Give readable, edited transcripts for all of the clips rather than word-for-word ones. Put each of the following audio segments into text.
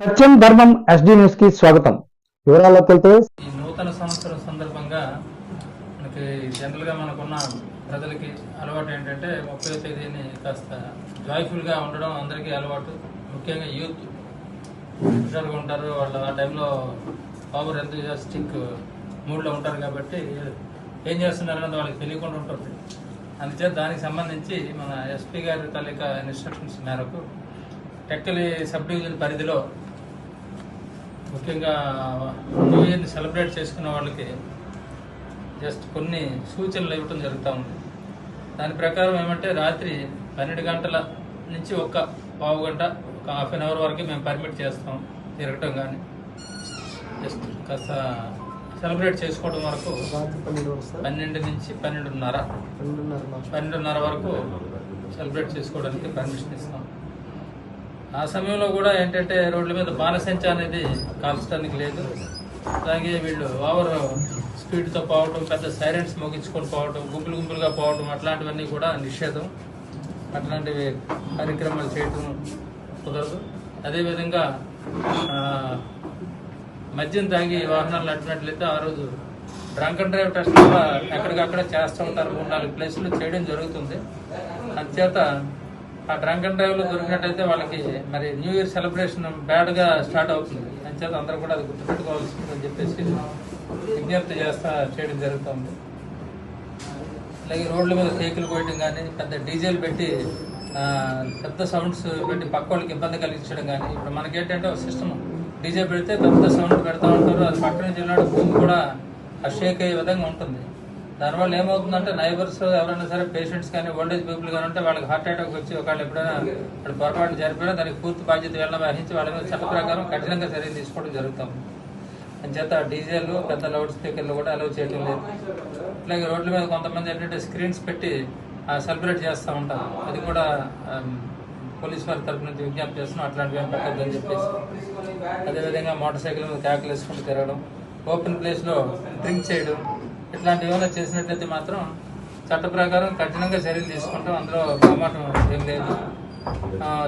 సత్యం ధర్మం SD news కి స్వాగతం. వివరాల్లోకి వెళ్తే ఈ నూతన సంవత్సరం సందర్భంగా మనకి జనరల్గా మనకున్న ప్రజలకి అలవాటు ఏంటంటే 30వ తేదీని కాస్త జాయ్ఫుల్గా ఉండడం అందరికీ అలవాటు. ముఖ్యంగా యూత్ హుషారుగా ఉంటారు, వాళ్ళు ఆ టైంలో పవర్ ఎంతూజియాస్టిక్ మూడ్లో ఉంటారు కాబట్టి ఏం చేస్తున్నారన్నది వాళ్ళకి తెలియకుండా ఉంటుంది. అందుచేత దానికి సంబంధించి మన ఎస్పీ గారి తాలూకా ఇన్స్ట్రక్షన్స్ మేరకు టెక్కలి సబ్ డివిజన్ పరిధిలో ముఖ్యంగా న్యూ ఇయర్ని సెలబ్రేట్ చేసుకునే వాళ్ళకి జస్ట్ కొన్ని సూచనలు ఇవ్వటం జరుగుతూ ఉంది. దాని ప్రకారం ఏమంటే రాత్రి 12 గంటల నుంచి ఒక పావు గంట, ఒక హాఫ్ అన్ అవర్ వరకు మేము పర్మిట్ చేస్తాం తిరగటం. కానీ జస్ట్ కాస్త సెలబ్రేట్ చేసుకోవడం వరకు 12 నుంచి 12:30 వరకు సెలబ్రేట్ చేసుకోవడానికి పర్మిషన్ ఇస్తాం. ఆ సమయంలో కూడా ఏంటంటే రోడ్ల మీద బాణసంచా అనేది కాల్చడానికి లేదు. అలాగే వీళ్ళు ఓవర్ స్పీడ్తో పోవటం, పెద్ద సైరెంట్స్ మోగించుకొని పోవటం, గుంపులుగా పోవటం అట్లాంటివన్నీ కూడా నిషేధం. అట్లాంటివి కార్యక్రమాలు చేయటం కుదరదు. అదేవిధంగా మద్యం తాగి వాహనాలు నడిపినట్లయితే ఆ రోజు డ్రంక్ అండ్ డ్రైవ్ టెస్ట్ కూడా ఎక్కడికక్కడ చేస్తూ ఉంటారు. 3-4 ప్లేసులు చేయడం జరుగుతుంది. అందుచేత ఆ డ్రంక్ అండ్ డ్రైవ్లో దొరికినట్టయితే వాళ్ళకి మరి న్యూ ఇయర్ సెలబ్రేషన్ బ్యాడ్గా స్టార్ట్ అవుతుంది. అంచేత అందరూ కూడా అది గుర్తుపెట్టుకోవాల్సిందని చెప్పేసి విజ్ఞప్తి చేయడం జరుగుతుంది. అలాగే రోడ్ల మీద కేకులు కోయడం కానీ, పెద్ద డీజేలు పెట్టి పెద్ద సౌండ్స్ పెట్టి పక్క వాళ్ళకి ఇబ్బంది కలిగించడం కానీ. ఇప్పుడు మనకేంటంటే ఒక సిస్టమ్ డీజే పెడితే పెద్ద సౌండ్ పెడతా ఉంటారు, అది పక్కన నుంచి వెళ్ళినాడు భూమి కూడా ఆ షేక్ అయ్యే విధంగా ఉంటుంది. దానివల్ల ఏమవుతుందంటే నైబర్స్ ఎవరైనా సరే పేషెంట్స్ కానీ ఓల్డేజ్ పీపుల్ కానీ ఉంటే వాళ్ళకి హార్ట్ అటాక్ వచ్చి ఒకళ్ళు ఎప్పుడైనా పొరపాటు జరిపినా దానికి పూర్తి బాధ్యత వీళ్ళని వహించి వాళ్ళ మీద చట్ట ప్రకారం కఠినంగా చర్యలు తీసుకోవడం జరుగుతాం. అంచేత డీజేలు, పెద్ద లౌడ్ స్పీకర్లు కూడా అలౌ చేయడం లేదు. అలాగే రోడ్ల మీద కొంతమంది ఏంటంటే స్క్రీన్స్ పెట్టి సెలబ్రేట్ చేస్తూ ఉంటారు. అది కూడా పోలీస్ వారి తరఫు నుంచి విజ్ఞప్తి చేస్తున్నాం, అట్లాంటివి ఏం పెట్టద్దని చెప్పేసి. అదేవిధంగా మోటార్ సైకిల్ మీద క్యాకులు వేసుకుంటూ తిరగడం, ఓపెన్ ప్లేస్లో డ్రింక్ చేయడం, ఇట్లాంటివి ఏమైనా చేసినట్లయితే మాత్రం చట్ట ప్రకారం కఠినంగా చర్యలు తీసుకుంటాం. అందులో మొహమాటం ఏం లేదు,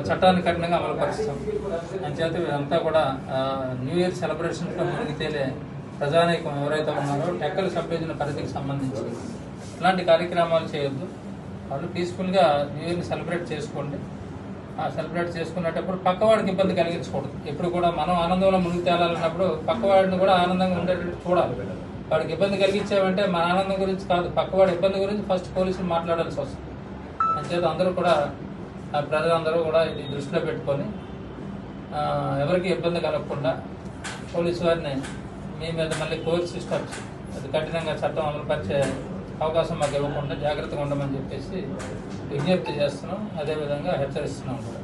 చట్టాన్ని కఠినంగా అమలుపరుస్తాం. అంచేత ఇదంతా కూడా న్యూ ఇయర్ సెలబ్రేషన్స్లో మునిగితేలే ప్రజానీకం ఎవరైతే ఉన్నారో టెక్కలి సబ్ డివిజన్ పరిధికి సంబంధించి ఇలాంటి కార్యక్రమాలు చేయొద్దు. వాళ్ళు పీస్ఫుల్గా న్యూ ఇయర్ని సెలబ్రేట్ చేసుకోండి. ఆ సెలబ్రేట్ చేసుకునేటప్పుడు పక్కవాడికి ఇబ్బంది కలిగించకూడదు. ఎప్పుడు కూడా మనం ఆనందంలో మునిగి తేలాలన్నప్పుడు పక్కవాడిని కూడా ఆనందంగా ఉండేటట్టు చూడాలి. వాడికి ఇబ్బంది కలిగించామంటే మన ఆనందం గురించి కాదు, పక్కవాడి ఇబ్బంది గురించి ఫస్ట్ పోలీసులు మాట్లాడాల్సి వస్తుంది. అంచేత అందరూ కూడా ప్రజలందరూ కూడా ఇది దృష్టిలో పెట్టుకొని ఎవరికి ఇబ్బంది కలగకుండా పోలీసు వారిని మీ మీద మళ్ళీ కోర్టు సిస్టమ్స్ అది కఠినంగా చట్టం అమలుపరిచే అవకాశం మాకు ఇవ్వకుండా జాగ్రత్తగా ఉండమని చెప్పేసి విజ్ఞప్తి చేస్తున్నాం. అదేవిధంగా హెచ్చరిస్తున్నాం కూడా.